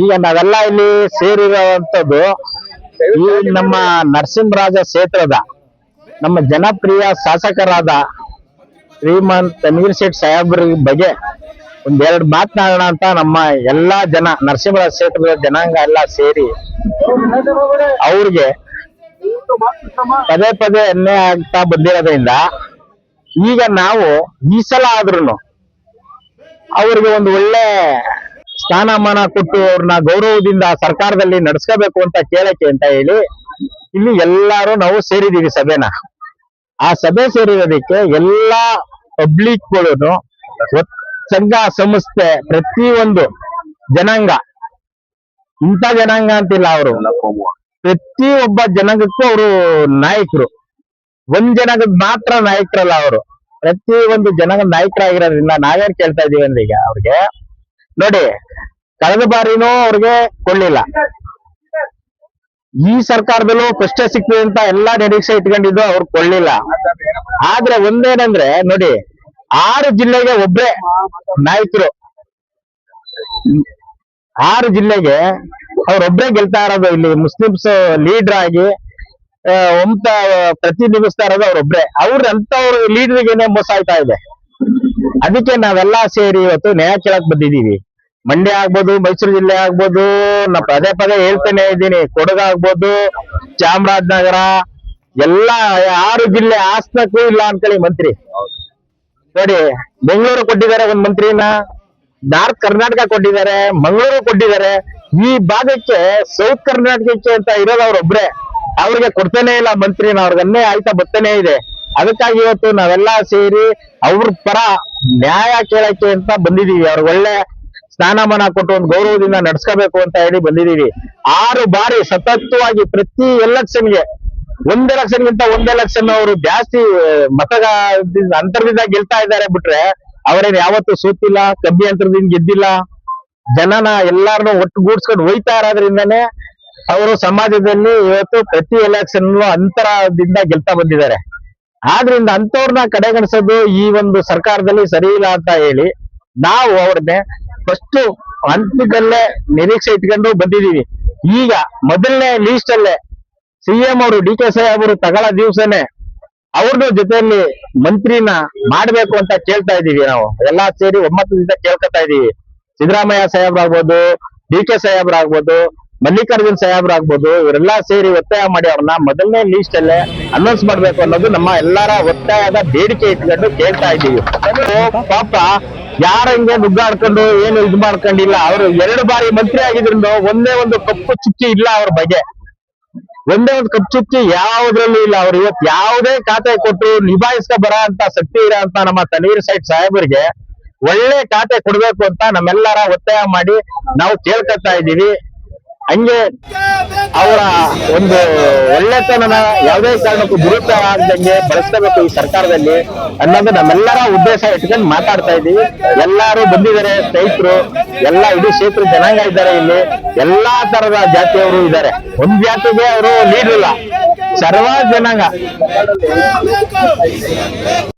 ಈಗ ನಾವೆಲ್ಲ ಇಲ್ಲಿ ಸೇರಿರುವಂತದ್ದು ಈ ನಮ್ಮ ನರಸಿಂಹರಾಜ ಕ್ಷೇತ್ರದ ನಮ್ಮ ಜನಪ್ರಿಯ ಶಾಸಕರಾದ ಶ್ರೀಮಂತ್ ತನ್ವೀರ್ ಸೇಠ್ ಸಾಹೇಬ್ರ ಬಗ್ಗೆ ಒಂದೆರಡು ಮಾತನಾಡೋಣ ಅಂತ ನಮ್ಮ ಎಲ್ಲಾ ಜನ ನರಸಿಂಹರಾಜ ಕ್ಷೇತ್ರದ ಜನಾಂಗ ಎಲ್ಲ ಸೇರಿ ಅವ್ರಿಗೆ ಪದೇ ಪದೇ ಅನ್ಯಾಯ ಆಗ್ತಾ ಬಂದಿರೋದ್ರಿಂದ ಈಗ ನಾವು ಈ ಸಲ ಆದ್ರೂ ಅವ್ರಿಗೆ ಒಂದು ಒಳ್ಳೆ ಸ್ಥಾನಮಾನ ಕೊಟ್ಟು ಅವ್ರನ್ನ ಗೌರವದಿಂದ ಸರ್ಕಾರದಲ್ಲಿ ನಡೆಸ್ಕೋಬೇಕು ಅಂತ ಕೇಳಕ್ಕೆ ಅಂತ ಹೇಳಿ ಇಲ್ಲಿ ಎಲ್ಲಾರು ನಾವು ಸೇರಿದೀವಿ ಸಭೆನ. ಆ ಸಭೆ ಸೇರಿರೋದಕ್ಕೆ ಎಲ್ಲಾ ಪಬ್ಲಿಕ್ಗಳು ಸಂಘ ಸಂಸ್ಥೆ ಪ್ರತಿಯೊಂದು ಜನಾಂಗ, ಇಂಥ ಜನಾಂಗ ಅಂತಿಲ್ಲ, ಅವರು ಪ್ರತಿಯೊಬ್ಬ ಜನಾಂಗಕ್ಕೂ ಅವರು ನಾಯಕರು. ಒಂದ್ ಜನಾಂಗದ ಮಾತ್ರ ನಾಯಕರಲ್ಲ, ಅವರು ಪ್ರತಿ ಒಂದು ಜನಾಂಗದ ನಾಯಕರಾಗಿರೋದ್ರಿಂದ ನಾವೇನ್ ಕೇಳ್ತಾ ಇದೀವಿ ಅಂದ್ರೆ ಈಗ ಅವ್ರಿಗೆ ನೋಡಿ, ಕಳೆದ ಬಾರಿನೂ ಅವ್ರಿಗೆ ಕೊಡ್ಲಿಲ್ಲ, ಈ ಸರ್ಕಾರದಲ್ಲೂ ಪ್ರಶ್ನೆ ಸಿಕ್ತದೆ ಅಂತ ಎಲ್ಲಾ ನಿರೀಕ್ಷೆ ಇಟ್ಕೊಂಡಿದ್ದು ಅವ್ರು ಕೊಡ್ಲಿಲ್ಲ. ಆದ್ರೆ ಒಂದೇನಂದ್ರೆ ನೋಡಿ, 6 ಜಿಲ್ಲೆಗೆ ಒಬ್ರೇ ನಾಯಕರು, 6 ಜಿಲ್ಲೆಗೆ ಅವ್ರೊಬ್ರೇ ಗೆಲ್ತಾ ಇರೋದು. ಇಲ್ಲಿ ಮುಸ್ಲಿಮ್ಸ್ ಲೀಡರ್ ಆಗಿ ಪ್ರತಿನಿಧಿಸ್ತಾ ಇರೋದು ಅವ್ರೊಬ್ರೇ. ಅಂತವ್ರ ಲೀಡರ್ಗೆನೆ ಮೋಸ ಆಯ್ತಾ ಇದೆ. ಅದಕ್ಕೆ ನಾವೆಲ್ಲಾ ಸೇರಿ ಇವತ್ತು ನ್ಯಾಯ ಕೇಳಕ್ ಬಂದಿದೀವಿ. ಮಂಡ್ಯ ಆಗ್ಬೋದು, ಮೈಸೂರು ಜಿಲ್ಲೆ ಆಗ್ಬೋದು, ನಾ ಪದೇ ಪದೇ ಹೇಳ್ತಾನೆ ಇದ್ದೀನಿ, ಕೊಡಗು ಆಗ್ಬೋದು, ಚಾಮರಾಜನಗರ, ಎಲ್ಲಾ 6 ಜಿಲ್ಲೆ ಹಾಸನಕ್ಕೂ ಇಲ್ಲ ಅನ್ಕೊಳ್ಳಿ ಮಂತ್ರಿ. ನೋಡಿ, ಬೆಂಗಳೂರು ಕೊಟ್ಟಿದ್ದಾರೆ ಒಂದ್ ಮಂತ್ರಿನ, ನಾರ್ತ್ ಕರ್ನಾಟಕ ಕೊಟ್ಟಿದ್ದಾರೆ, ಮಂಗಳೂರು ಕೊಟ್ಟಿದ್ದಾರೆ. ಈ ಭಾಗಕ್ಕೆ ಸೌತ್ ಕರ್ನಾಟಕಕ್ಕೆ ಅಂತ ಇರೋದು ಅವ್ರೊಬ್ರೆ. ಅವ್ರಿಗೆ ಕೊಡ್ತಾನೆ ಇಲ್ಲ ಮಂತ್ರಿನ, ಅವ್ರಿಗನ್ನೇ ಆಯ್ತಾ ಬರ್ತಾನೆ ಇದೆ. ಅದಕ್ಕಾಗಿ ಇವತ್ತು ನಾವೆಲ್ಲಾ ಸೇರಿ ಅವ್ರ ಪರ ನ್ಯಾಯ ಕೇಳಕ್ಕೆ ಅಂತ ಬಂದಿದೀವಿ. ಅವ್ರಿಗೆ ಒಳ್ಳೆ ಸ್ಥಾನಮಾನ ಕೊಟ್ಟು ಒಂದು ಗೌರವದಿಂದ ನಡ್ಸ್ಕೋಬೇಕು ಅಂತ ಹೇಳಿ ಬಂದಿದೀವಿ. 6 ಬಾರಿ ಸತತವಾಗಿ ಪ್ರತಿ ಎಲೆಕ್ಷನ್ಗೆ, ಒಂದ್ ಎಲೆಕ್ಷನ್ಗಿಂತ ಒಂದ್ ಎಲೆಕ್ಷನ್ ಅವರು ಜಾಸ್ತಿ ಅಂತರದಿಂದ ಗೆಲ್ತಾ ಇದ್ದಾರೆ ಬಿಟ್ರೆ ಅವರೇನ್ ಯಾವತ್ತೂ ಸೋತಿಲ್ಲ, ಕಮ್ಮಿ ಅಂತರದಿಂದ ಗೆದ್ದಿಲ್ಲ. ಜನನ ಎಲ್ಲಾರನ್ನೂ ಒಟ್ಟುಗೂಡ್ಸ್ಕೊಂಡು ಹೋಯ್ತಾ ಇರೋದ್ರಿಂದಾನೇ ಅವರು ಸಮಾಜದಲ್ಲಿ ಇವತ್ತು ಪ್ರತಿ ಎಲೆಕ್ಷನ್ ಅಂತರದಿಂದ ಗೆಲ್ತಾ ಬಂದಿದ್ದಾರೆ. ಆದ್ರಿಂದ ಅಂತವ್ರನ್ನ ಕಡೆಗಣಿಸೋದು ಈ ಒಂದು ಸರ್ಕಾರದಲ್ಲಿ ಸರಿ ಇಲ್ಲ ಅಂತ ಹೇಳಿ ನಾವು ಅವ್ರನ್ನೇ ಫಸ್ಟ್ ಹಂತದಲ್ಲೇ ನಿರೀಕ್ಷೆ ಇಟ್ಕೊಂಡು ಬಂದಿದೀವಿ. ಈಗ ಮೊದಲನೇ ಲೀಸ್ಟ್ ಅಲ್ಲೇ ಸಿಎಂ ಅವರು ಡಿ ಕೆ ಸಾಹೇಬ್ ಅವರು ತಗೊಳ್ಳೋ ದಿವಸನೇ ಅವ್ರನ್ನ ಜೊತೆಯಲ್ಲಿ ಮಂತ್ರಿನ ಮಾಡ್ಬೇಕು ಅಂತ ಕೇಳ್ತಾ ಇದೀವಿ. ನಾವು ಎಲ್ಲಾ ಸೇರಿ ಒಮ್ಮತದಿಂದ ಕೇಳ್ಕೊತಾ ಇದೀವಿ. ಸಿದ್ದರಾಮಯ್ಯ ಸಾಹೇಬ್ರಾಗ್ಬೋದು, ಡಿ ಕೆ ಸಾಹೇಬ್ರಾಗ್ಬೋದು, ಮಲ್ಲಿಕಾರ್ಜುನ್ ಸಾಹೇಬ್ರಾಗ್ಬೋದು, ಇವರೆಲ್ಲಾ ಸೇರಿ ಒತ್ತಾಯ ಮಾಡಿ ಅವ್ರನ್ನ ಮೊದಲನೇ ಲೀಸ್ಟ್ ಅಲ್ಲೇ ಅನೌನ್ಸ್ ಮಾಡ್ಬೇಕು ಅನ್ನೋದು ನಮ್ಮ ಎಲ್ಲರ ಒತ್ತಾಯದ ಬೇಡಿಕೆ ಇಟ್ಕೊಂಡು ಕೇಳ್ತಾ ಇದ್ದೀವಿ. ಪಾಪ ಯಾರಂಗೆ ನುಗ್ಗಾಡ್ಕೊಂಡು ಏನು ಇದು ಮಾಡ್ಕೊಂಡಿಲ್ಲ. ಅವರು 2 ಬಾರಿ ಮಂತ್ರಿ ಆಗಿದ್ರಿಂದ ಒಂದೇ ಒಂದು ಕಪ್ಪು ಚುಕ್ಕಿ ಇಲ್ಲ ಅವ್ರ ಬಗ್ಗೆ, ಒಂದೇ ಒಂದು ಕಪ್ಪು ಚುಕ್ಕಿ ಯಾವುದ್ರಲ್ಲೂ ಇಲ್ಲ. ಅವ್ರು ಇವತ್ತು ಯಾವುದೇ ಖಾತೆ ಕೊಟ್ಟು ನಿಭಾಯಿಸ್ಕೊ ಬರ ಅಂತ ಶಕ್ತಿ ಇರೋ ಅಂತ ನಮ್ಮ ತನ್ವೀರ್ ಸೇಠ್ ಸಾಹೇಬರಿಗೆ ಒಳ್ಳೆ ಖಾತೆ ಕೊಡ್ಬೇಕು ಅಂತ ನಮ್ಮೆಲ್ಲರ ಒತ್ತಾಯ ಮಾಡಿ ನಾವು ಕೇಳ್ಕೊತಾ ಇದ್ದೀವಿ. ಹಂಗೆ ಅವರ ಒಂದು ಒಳ್ಳೆತನನ ಯಾವುದೇ ಕಾರಣಕ್ಕೂ ದುರುಪಯೋಗ ಆಗದಂಗೆ ಬಳಸ್ಕೋಬೇಕು ಈ ಸರ್ಕಾರದಲ್ಲಿ ಅನ್ನೋದು ನಮ್ಮೆಲ್ಲರ ಉದ್ದೇಶ ಇಟ್ಕೊಂಡು ಮಾತಾಡ್ತಾ ಇದ್ದೀವಿ. ಎಲ್ಲಾರು ಬಂದಿದ್ದಾರೆ, ರೈತರು ಎಲ್ಲಾ ಇಡೀ ಕ್ಷೇತ್ರ ಜನಾಂಗ ಇದ್ದಾರೆ. ಇಲ್ಲಿ ಎಲ್ಲಾ ತರದ ಜಾತಿಯವರು ಇದ್ದಾರೆ. ಒಂದ್ ಜಾತಿಗೆ ಅವರು ಲೀಡರ್ ಇಲ್ಲ, ಸರ್ವ ಜನಾಂಗ.